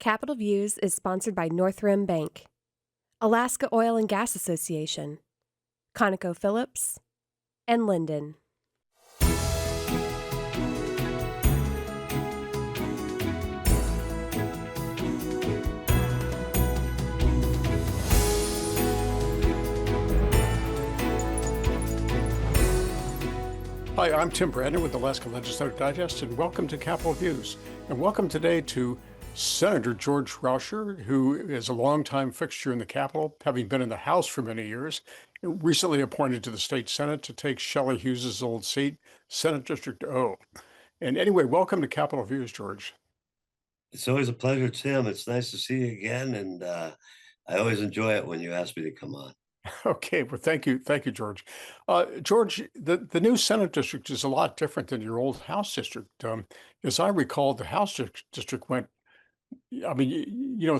Capital Views is sponsored by Northrim Bank, Alaska Oil and Gas Association, ConocoPhillips, and Linden. Hi, I'm Tim Bradner with Alaska Legislative Digest, and welcome to Capitol Views. And welcome today to Senator George Rauscher, who is a longtime fixture in the Capitol, having been in the House for many years, recently appointed to the state Senate to take Shelley Hughes's old seat, Senate District O. And anyway, welcome to Capitol Views, George. It's always a pleasure, Tim. It's nice to see you again, and I always enjoy it when you ask me to come on. Okay, well, thank you, George. George, the new Senate district is a lot different than your old House district. As I recall, the House district went,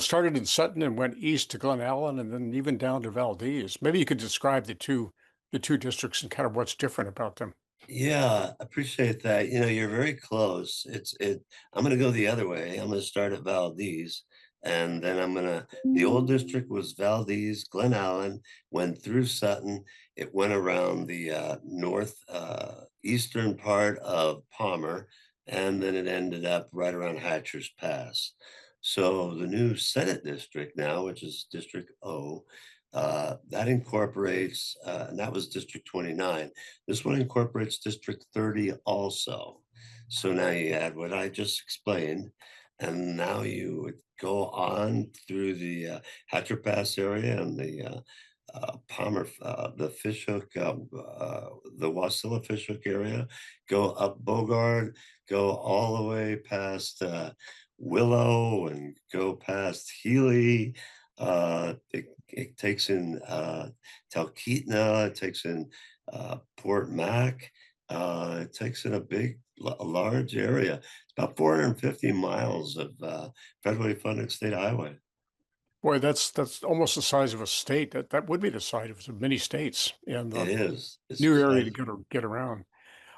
started in Sutton and went east to Glen Allen and then even down to Valdez. Maybe you could describe the two districts and kind of what's different about them. Yeah, appreciate that. You're very close. I'm gonna go the other way. I'm gonna start at Valdez, and then the old district was Valdez, Glen Allen, went through Sutton. It went around the north eastern part of Palmer, and then it ended up right around Hatcher's Pass. So the new Senate district now, which is District O, that incorporates, and that was District 29. This one incorporates District 30 also. So now you add what I just explained, and now you would go on through the Hatcher Pass area and the Palmer, the Fishhook, the Wasilla Fishhook area, go up Bogard, go all the way past Willow and go past Healy. It takes in Talkeetna, it takes in Port Mac, it takes in a large area. It's about 450 miles of federally funded state highway. Boy, that's almost the size of a state. That would be the size of many states and It the is. It's new the area to size. get around.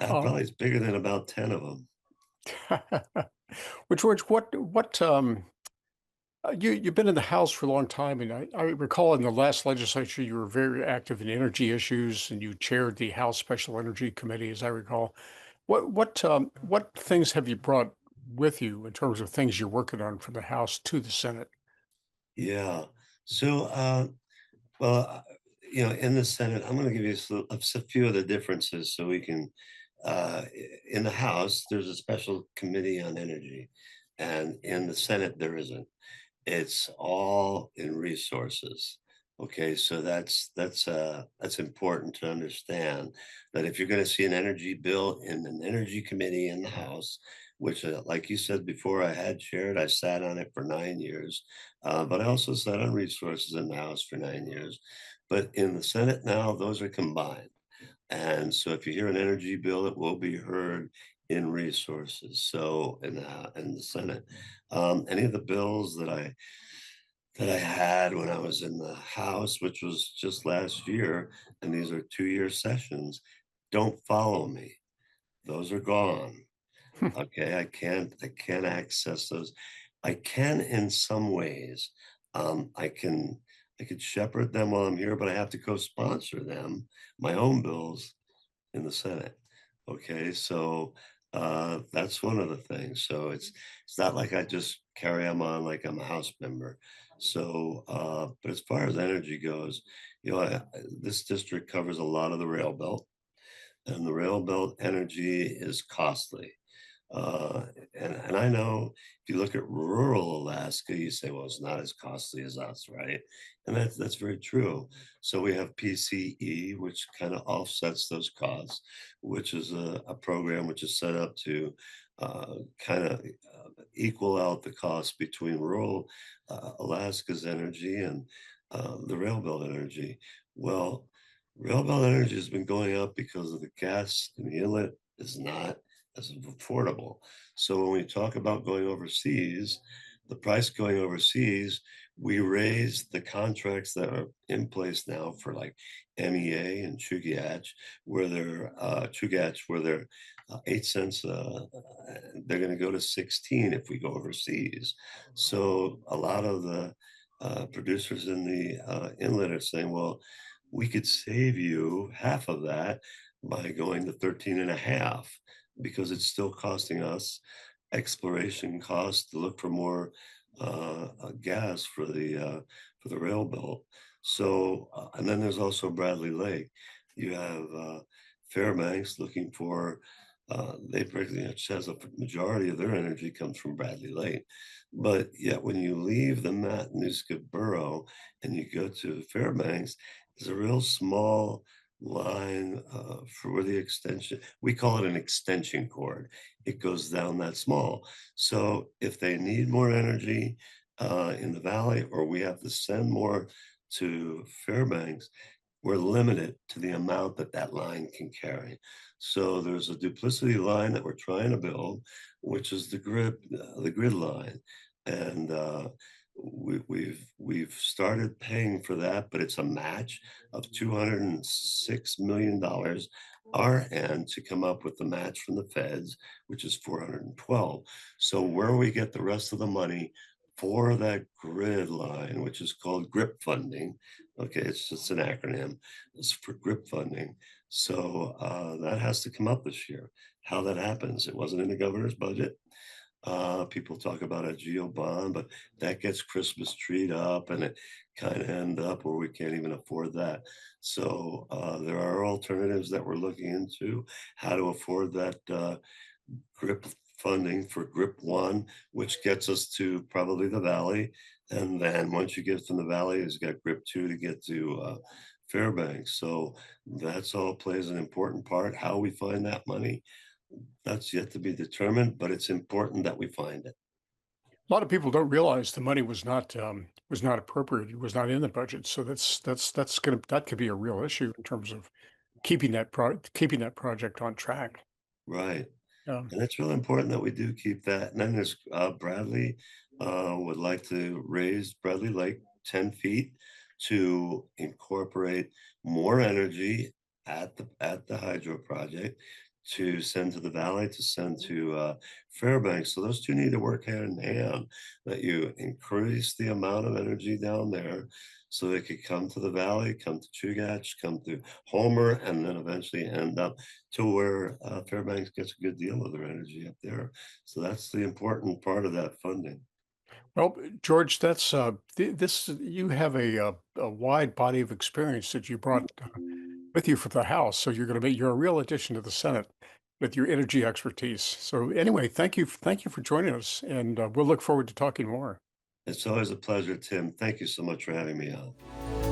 Probably it's bigger than about 10 of them. Well, George, you've been in the House for a long time, and I recall in the last legislature you were very active in energy issues, and you chaired the House Special Energy Committee, as I recall. What things have you brought with you in terms of things you're working on from the House to the Senate? Yeah. So, well, in the Senate, I'm going to give you a few of the differences so we can. In the House, there's a special committee on energy, and in the Senate, there isn't. It's all in resources. Okay, so that's important to understand that if you're going to see an energy bill in an energy committee in the House, which, like you said before, I had chaired, I sat on it for 9 years, but I also sat on resources in the House for 9 years. But in the Senate now, those are combined. And so if you hear an energy bill, it will be heard in resources. So in the Senate, any of the bills that I had when I was in the House, which was just last year, and these are 2-year sessions, don't follow me. Those are gone. Okay, I can't access those. I can in some ways. I could shepherd them while I'm here, but I have to co-sponsor them, my own bills in the Senate. Okay, so that's one of the things. So it's not like I just carry them on like I'm a House member. So, but as far as energy goes, this district covers a lot of the rail belt, and the rail belt energy is costly. And I know if you look at rural Alaska, you say, well, it's not as costly as us, right? And that's very true. So we have PCE, which kind of offsets those costs, which is a program which is set up to kind of equal out the cost between rural Alaska's energy and the rail belt energy. Well, rail belt energy has been going up because of the gas in the inlet is not as affordable. So when we talk about going overseas, the price going overseas, we raise the contracts that are in place now for like MEA and Chugach, where they're 8 cents. They're going to go to 16 if we go overseas. So a lot of the producers in the inlet are saying, well, we could save you half of that by going to 13 and a half because it's still costing us exploration costs to look for more gas for the rail belt. So, and then there's also Bradley Lake. You have Fairbanks looking for they pretty much has a majority of their energy comes from Bradley Lake. But yet when you leave the Matanuska borough and you go to Fairbanks, there's a real small line for where the extension, we call it an extension cord. It goes down that small. So if they need more energy in the valley, or we have to send more to Fairbanks, we're limited to the amount that that line can carry. So there's a duplicity line that we're trying to build, which is the grid line, and we've started paying for that, but it's a match of $206 million our end to come up with the match from the feds, which is 412. So where we get the rest of the money for that grid line, which is called GRIP funding. Okay, it's just an acronym. It's for GRIP funding. So that has to come up this year. How that happens, it wasn't in the governor's budget. People talk about a geo bond, but that gets Christmas treed up and it kind of end up where we can't even afford that. So there are alternatives that we're looking into how to afford that GRIP funding for GRIP 1, which gets us to probably the valley. And then once you get from the valley, it's got GRIP 2 to get to Fairbanks. So that's all plays an important part. How we find that money, that's yet to be determined, but it's important that we find it. A lot of people don't realize the money was not appropriated, was not in the budget. So that could be a real issue in terms of keeping that project on track. Right. Um, And it's really important that we do keep that. And then there's Bradley would like to raise Bradley Lake 10 feet to incorporate more energy at the hydro project to send to the valley, to send to Fairbanks. So those two need to work hand in hand, that you increase the amount of energy down there so they could come to the valley, come to Chugach, come to Homer, and then eventually end up to where Fairbanks gets a good deal of their energy up there. So that's the important part of that funding. well, George, that's this. You have a wide body of experience that you brought with you from the House, so you're a real addition to the Senate with your energy expertise. So anyway, thank you for joining us, and we'll look forward to talking more. It's always a pleasure, Tim. Thank you so much for having me on.